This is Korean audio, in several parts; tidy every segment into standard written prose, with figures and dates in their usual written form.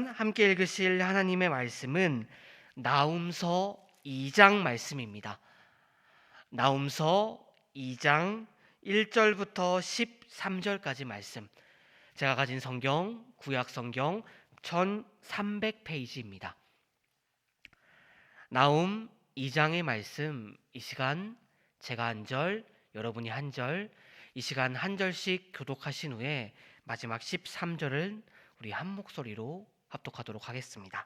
시간 함께 읽으실 하나님의 말씀은 나훔서 2장 말씀입니다. 나훔서 2장 1절부터 13절까지 말씀. 제가 가진 성경, 구약 성경 1300페이지입니다. 나훔 2장의 말씀, 이 시간 제가 한 절, 여러분이 한 절, 이 시간 한 절씩 교독하신 후에 마지막 13절은 우리 한 목소리로 합독하도록 하겠습니다.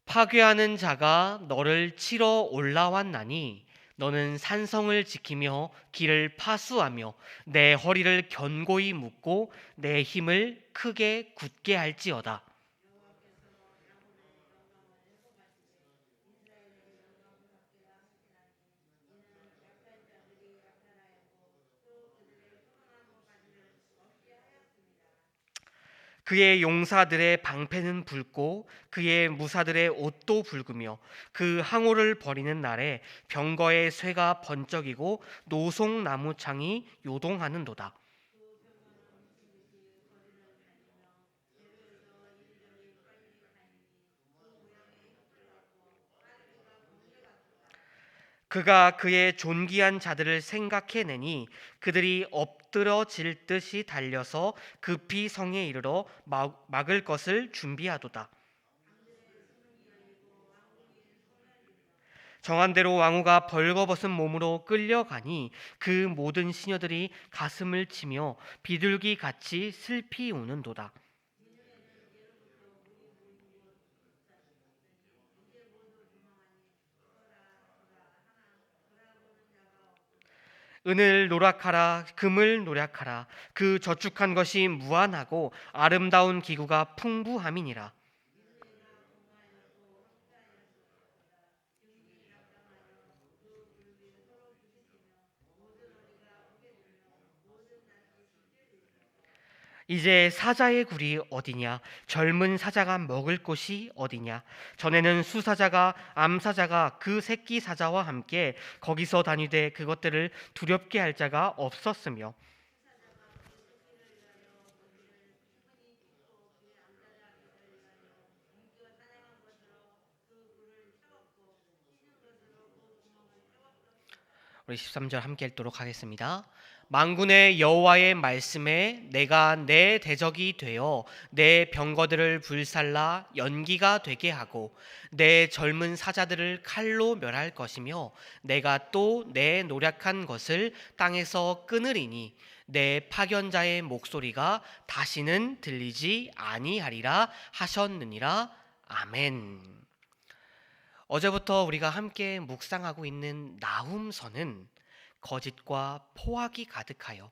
파괴하는 자가 너를 치러 올라왔나니 너는 산성을 지키며 길을 파수하며 내 허리를 견고히 묶고 내 힘을 크게 굳게 할지어다. 그의 용사들의 방패는 붉고 그의 무사들의 옷도 붉으며 그 항우를 버리는 날에 병거의 쇠가 번쩍이고 노송나무 창이 요동하는도다. 그가 그의 존귀한 자들을 생각해내니 그들이 엎드러질 듯이 달려서 급히 성에 이르러 막을 것을 준비하도다. 정한 대로 왕후가 벌거벗은 몸으로 끌려가니 그 모든 시녀들이 가슴을 치며 비둘기 같이 슬피 우는도다. 은을 노력하라, 금을 노력하라. 그 저축한 것이 무한하고 아름다운 기구가 풍부함이니라. 이제 사자의 굴이 어디냐? 젊은 사자가 먹을 곳이 어디냐? 전에는 수사자가 암사자가 그 새끼 사자와 함께 거기서 다니되 그것들을 두렵게 할 자가 없었으며 우리 13절 함께 읽도록 하겠습니다. 만군의 여호와의 말씀에 내가 내 대적이 되어 내 병거들을 불살라 연기가 되게 하고 내 젊은 사자들을 칼로 멸할 것이며 내가 또 내 노력한 것을 땅에서 끊으리니 내 파견자의 목소리가 다시는 들리지 아니하리라 하셨느니라. 아멘. 어제부터 우리가 함께 묵상하고 있는 나훔서는 거짓과 포악이 가득하여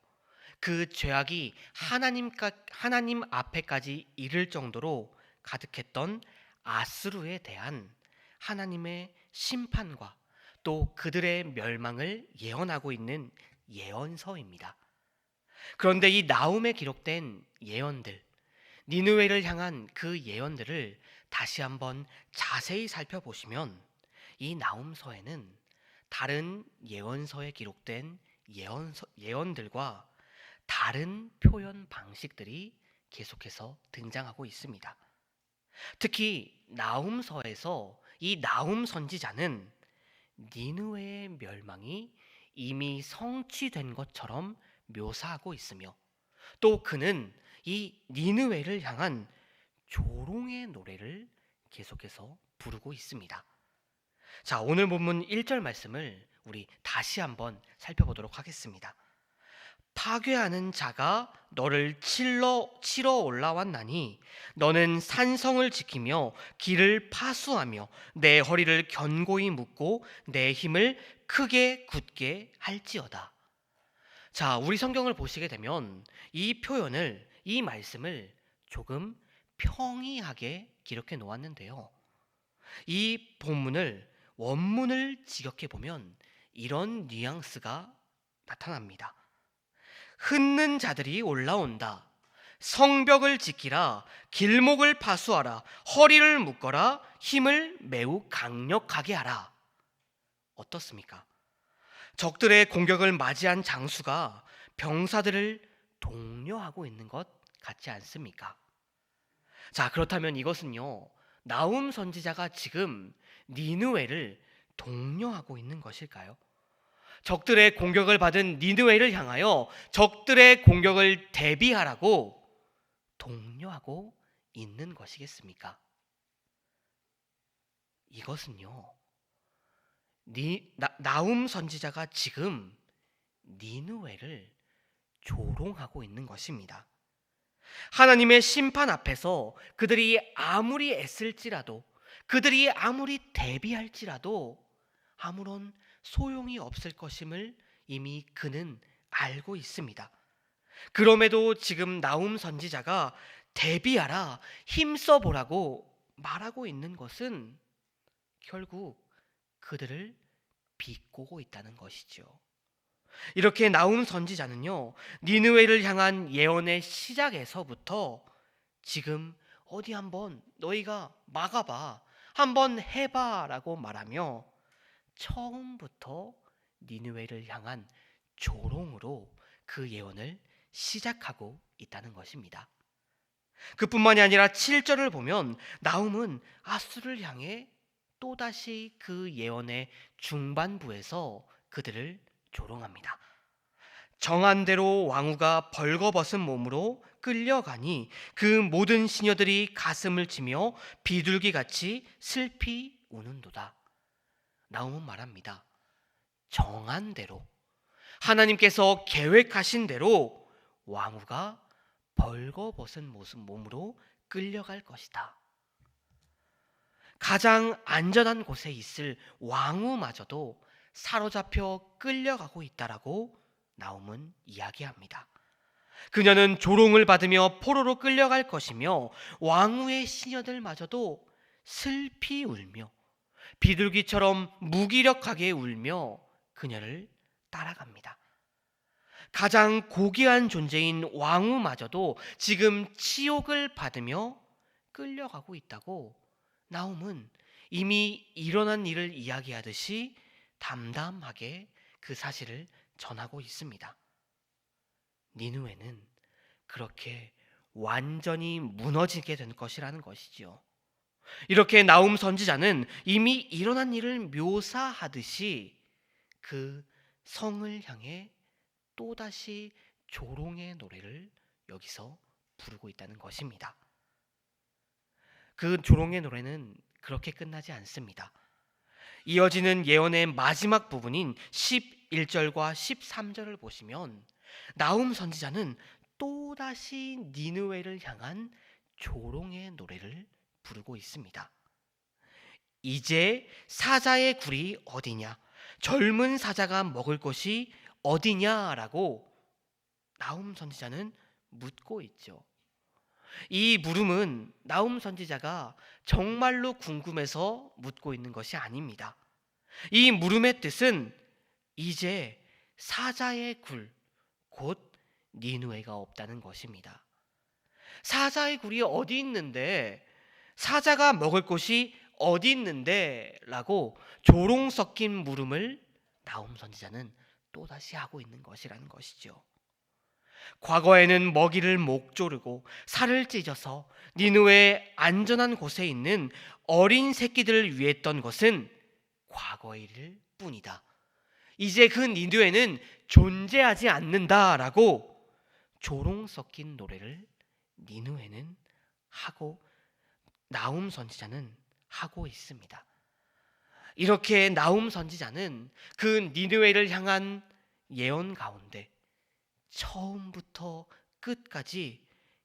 그 죄악이 하나님 앞에까지 이를 정도로 가득했던 아스루에 대한 하나님의 심판과 또 그들의 멸망을 예언하고 있는 예언서입니다. 그런데 이 나훔에 기록된 예언들, 니느웨를 향한 그 예언들을 다시 한번 자세히 살펴보시면 이 나훔서에는 다른 예언서에 기록된 예언들과 다른 표현 방식들이 계속해서 등장하고 있습니다. 특히 나훔서에서 이 나훔 선지자는 니느웨의 멸망이 이미 성취된 것처럼 묘사하고 있으며 또 그는 이 니느웨를 향한 조롱의 노래를 계속해서 부르고 있습니다. 자, 오늘 본문 1절 말씀을 우리 다시 한번 살펴보도록 하겠습니다. 파괴하는 자가 너를 치러 올라왔나니 너는 산성을 지키며 길을 파수하며 내 허리를 견고히 묶고 내 힘을 크게 굳게 할지어다. 자, 우리 성경을 보시게 되면 이 말씀을 조금 평이하게 기록해 놓았는데요. 이 본문을 원문을 직역해 보면 이런 뉘앙스가 나타납니다. 흩는 자들이 올라온다. 성벽을 지키라. 길목을 파수하라. 허리를 묶어라. 힘을 매우 강력하게 하라. 어떻습니까? 적들의 공격을 맞이한 장수가 병사들을 독려하고 있는 것 같지 않습니까? 자, 그렇다면 이것은요, 나훔 선지자가 지금 니느웨를 독려하고 있는 것일까요? 적들의 공격을 받은 니느웨를 향하여 적들의 공격을 대비하라고 독려하고 있는 것이겠습니까? 이것은요, 나훔 선지자가 지금 니느웨를 조롱하고 있는 것입니다. 하나님의 심판 앞에서 그들이 아무리 애쓸지라도, 그들이 아무리 대비할지라도 아무런 소용이 없을 것임을 이미 그는 알고 있습니다. 그럼에도 지금 나훔 선지자가 대비하라, 힘써보라고 말하고 있는 것은 결국 그들을 비꼬고 있다는 것이죠. 이렇게 나훔 선지자는요, 니느웨를 향한 예언의 시작에서부터 지금 어디 한번 너희가 막아봐, 한번 해봐라고 말하며 처음부터 니느웨를 향한 조롱으로 그 예언을 시작하고 있다는 것입니다. 그뿐만이 아니라 7절을 보면 나훔은 아수를 향해 또다시 그 예언의 중반부에서 그들을 조롱합니다. 정한 대로 왕후가 벌거벗은 몸으로 끌려가니 그 모든 시녀들이 가슴을 치며 비둘기같이 슬피 우는도다. 나훔은 말합니다. 정한 대로, 하나님께서 계획하신 대로 왕후가 벌거벗은 몸으로 끌려갈 것이다. 가장 안전한 곳에 있을 왕후마저도 사로잡혀 끌려가고 있다라고 나훔은 이야기합니다. 그녀는 조롱을 받으며 포로로 끌려갈 것이며 왕후의 시녀들마저도 슬피 울며 비둘기처럼 무기력하게 울며 그녀를 따라갑니다. 가장 고귀한 존재인 왕후마저도 지금 치욕을 받으며 끌려가고 있다고 나훔은 이미 일어난 일을 이야기하듯이 담담하게 그 사실을 전하고 있습니다. 니느웨는 그렇게 완전히 무너지게 된 것이라는 것이지요. 이렇게 나훔 선지자는 이미 일어난 일을 묘사하듯이 그 성을 향해 또다시 조롱의 노래를 여기서 부르고 있다는 것입니다. 그 조롱의 노래는 그렇게 끝나지 않습니다. 이어지는 예언의 마지막 부분인 11절과 13절을 보시면 나훔 선지자는 또다시 니느웨를 향한 조롱의 노래를 부르고 있습니다. 이제 사자의 굴이 어디냐? 젊은 사자가 먹을 것이 어디냐라고 나훔 선지자는 묻고 있죠. 이 물음은 나훔 선지자가 정말로 궁금해서 묻고 있는 것이 아닙니다. 이 물음의 뜻은 이제 사자의 굴, 곧 니느웨가 없다는 것입니다. 사자의 굴이 어디 있는데, 사자가 먹을 곳이 어디 있는데 라고 조롱 섞인 물음을 나훔 선지자는 또다시 하고 있는 것이라는 것이죠. 과거에는 먹이를 목 조르고 살을 찢어서 니느웨의 안전한 곳에 있는 어린 새끼들을 위했던 것은 과거의 일 뿐이다. 이제 그 니느웨는 존재하지 않는다라고 조롱 섞인 노래를 니느웨는 하고 나훔 선지자는 하고 있습니다. 이렇게 나훔 선지자는 그 니느웨를 향한 예언 가운데 처음부터 끝까지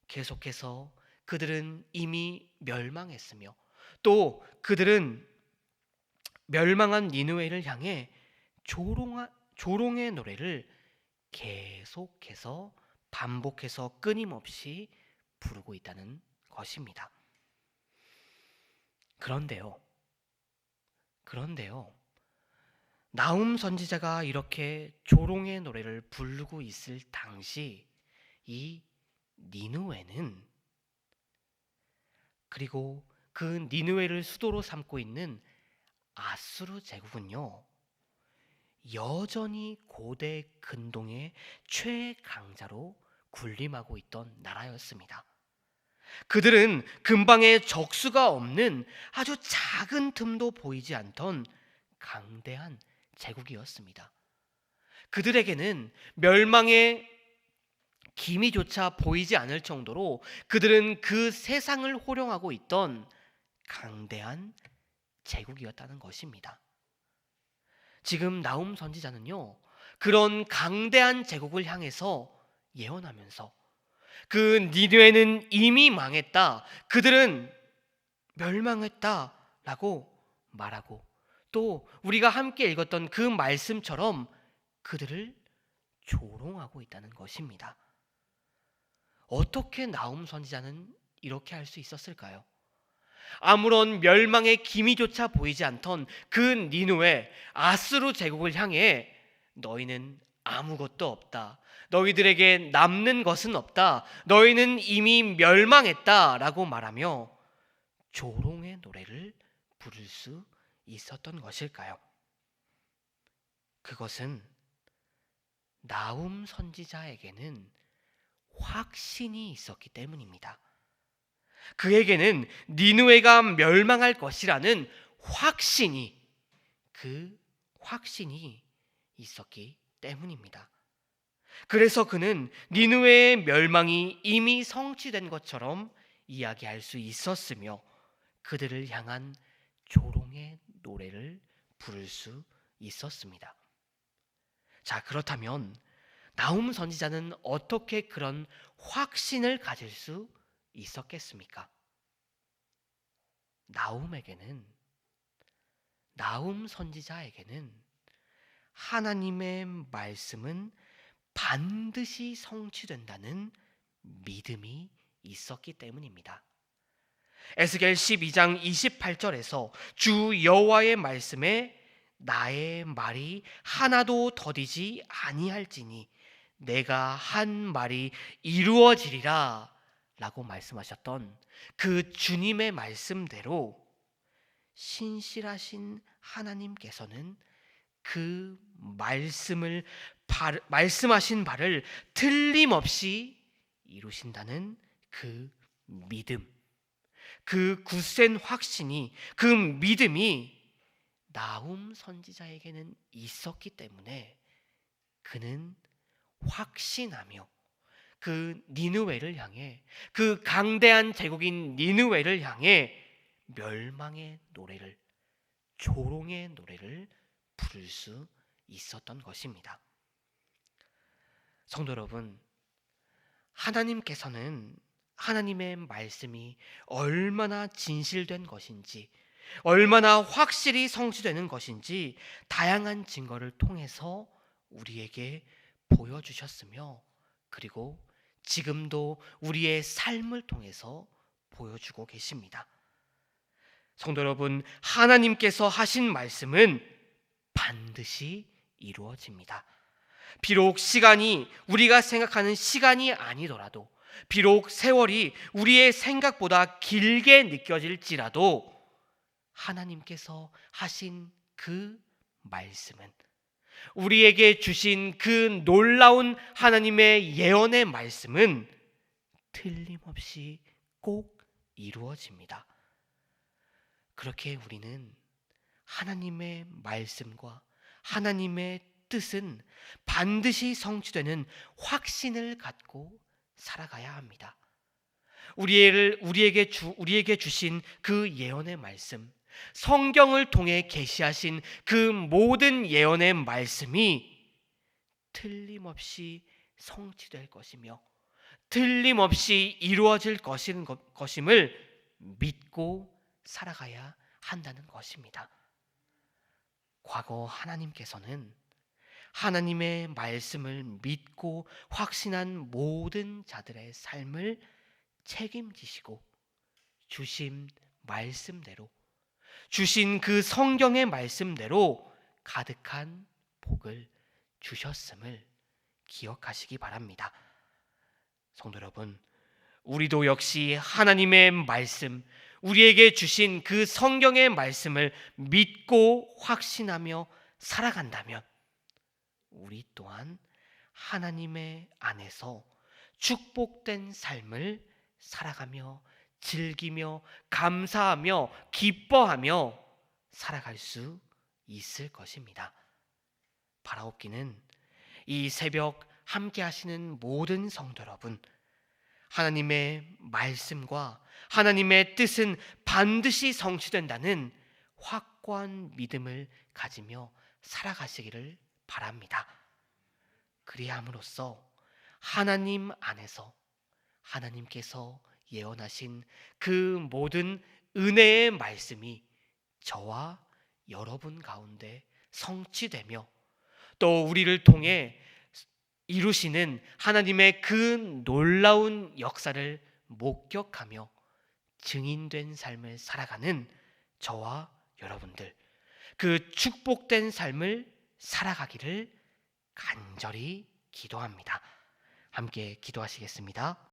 계속해서 그들은 이미 멸망했으며 또 그들은 멸망한 니느웨를 향해 조롱의 노래를 계속해서 반복해서 끊임없이 부르고 있다는 것입니다. 그런데요, 나훔 선지자가 이렇게 조롱의 노래를 부르고 있을 당시 이 니느웨는, 그리고 그 니느웨를 수도로 삼고 있는 아수르 제국은요, 여전히 고대 근동의 최강자로 군림하고 있던 나라였습니다. 그들은 근방에 적수가 없는 아주 작은 틈도 보이지 않던 강대한 제국이었습니다. 그들에게는 멸망의 기미조차 보이지 않을 정도로 그들은 그 세상을 호령하고 있던 강대한 제국이었다는 것입니다. 지금 나훔 선지자는요, 그런 강대한 제국을 향해서 예언하면서 그 니느웨는 이미 망했다, 그들은 멸망했다라고 말하고, 또 우리가 함께 읽었던 그 말씀처럼 그들을 조롱하고 있다는 것입니다. 어떻게 나훔 선지자는 이렇게 할 수 있었을까요? 아무런 멸망의 기미조차 보이지 않던 그 니느웨 아수르 제국을 향해 너희는 아무것도 없다, 너희들에게 남는 것은 없다, 너희는 이미 멸망했다라고 말하며 조롱의 노래를 부를 수 있었던 것일까요? 그것은 나훔 선지자에게는 확신이 있었기 때문입니다. 그에게는 니느웨가 멸망할 것이라는 확신이 있었기 때문입니다. 그래서 그는 니느웨의 멸망이 이미 성취된 것처럼 이야기할 수 있었으며 그들을 향한 조롱의 노래를 부를 수 있었습니다. 자, 그렇다면 나훔 선지자는 어떻게 그런 확신을 가질 수 있었겠습니까? 나훔 선지자에게는 하나님의 말씀은 반드시 성취된다는 믿음이 있었기 때문입니다. 에스겔 12장 28절에서 주 여호와의 말씀에 나의 말이 하나도 더디지 아니할지니 내가 한 말이 이루어지리라 라고 말씀하셨던 그 주님의 말씀대로 신실하신 하나님께서는 그 말씀하신 바를 틀림없이 이루신다는 그 믿음, 그 굳센 확신이, 그 믿음이 나훔 선지자에게는 있었기 때문에 그는 확신하며 그 니느웨를 향해, 그 강대한 제국인 니느웨를 향해 멸망의 노래를, 조롱의 노래를 부를 수 있었던 것입니다. 성도 여러분, 하나님께서는 하나님의 말씀이 얼마나 진실된 것인지, 얼마나 확실히 성취되는 것인지 다양한 증거를 통해서 우리에게 보여주셨으며, 그리고 지금도 우리의 삶을 통해서 보여주고 계십니다. 성도 여러분, 하나님께서 하신 말씀은 반드시 이루어집니다. 비록 시간이 우리가 생각하는 시간이 아니더라도, 비록 세월이 우리의 생각보다 길게 느껴질지라도 하나님께서 하신 그 말씀은, 우리에게 주신 그 놀라운 하나님의 예언의 말씀은 틀림없이 꼭 이루어집니다. 그렇게 우리는 하나님의 말씀과 하나님의 뜻은 반드시 성취되는 확신을 갖고 살아가야 합니다. 우리에게 주신 그 예언의 말씀, 성경을 통해 계시하신 그 모든 예언의 말씀이 틀림없이 성취될 것이며 틀림없이 이루어질 것임을 믿고 살아가야 한다는 것입니다. 과거 하나님께서는 하나님의 말씀을 믿고 확신한 모든 자들의 삶을 책임지시고 주신 말씀대로, 주신 그 성경의 말씀대로 가득한 복을 주셨음을 기억하시기 바랍니다. 성도 여러분, 우리도 역시 하나님의 말씀, 우리에게 주신 그 성경의 말씀을 믿고 확신하며 살아간다면 우리 또한 하나님의 안에서 축복된 삶을 살아가며 즐기며 감사하며 기뻐하며 살아갈 수 있을 것입니다. 바라옵기는 이 새벽 함께 하시는 모든 성도 여러분, 하나님의 말씀과 하나님의 뜻은 반드시 성취된다는 확고한 믿음을 가지며 살아가시기를 바랍니다. 그리함으로써 하나님 안에서 하나님께서 예언하신 그 모든 은혜의 말씀이 저와 여러분 가운데 성취되며 또 우리를 통해 이루시는 하나님의 그 놀라운 역사를 목격하며 증인된 삶을 살아가는 저와 여러분들, 그 축복된 삶을 살아가기를 간절히 기도합니다. 함께 기도하시겠습니다.